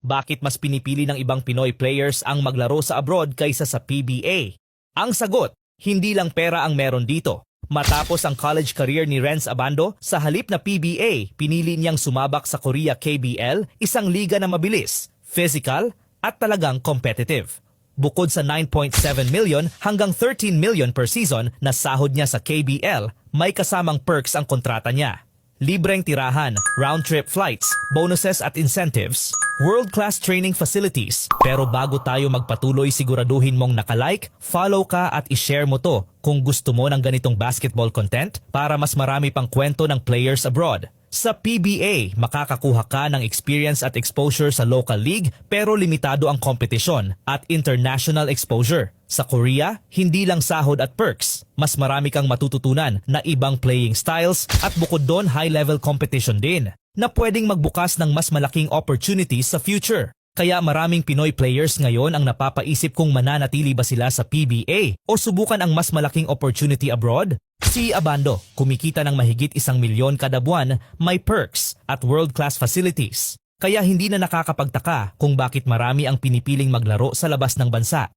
Bakit mas pinipili ng ibang Pinoy players ang maglaro sa abroad kaysa sa PBA? Ang sagot, hindi lang pera ang meron dito. Matapos ang college career ni Renz Abando, sa halip na PBA, pinili niyang sumabak sa Korea KBL, isang liga na mabilis, physical, at talagang competitive. Bukod sa 9.7 million hanggang 13 million per season na sahod niya sa KBL, may kasamang perks ang kontrata niya. Libreng tirahan, round-trip flights, bonuses at incentives, world-class training facilities. Pero bago tayo magpatuloy, siguraduhin mong nakalike, follow ka at ishare mo to kung gusto mo ng ganitong basketball content para mas marami pang kwento ng players abroad. Sa PBA, makakakuha ka ng experience at exposure sa local league pero limitado ang kompetisyon at international exposure. Sa Korea, hindi lang sahod at perks, mas marami kang matututunan na ibang playing styles at bukod doon high-level competition din na pwedeng magbukas ng mas malaking opportunities sa future. Kaya maraming Pinoy players ngayon ang napapaisip kung mananatili ba sila sa PBA o subukan ang mas malaking opportunity abroad. Si Abando, kumikita ng mahigit 1 milyon kada buwan, may perks at world-class facilities. Kaya hindi na nakakapagtaka kung bakit marami ang pinipiling maglaro sa labas ng bansa.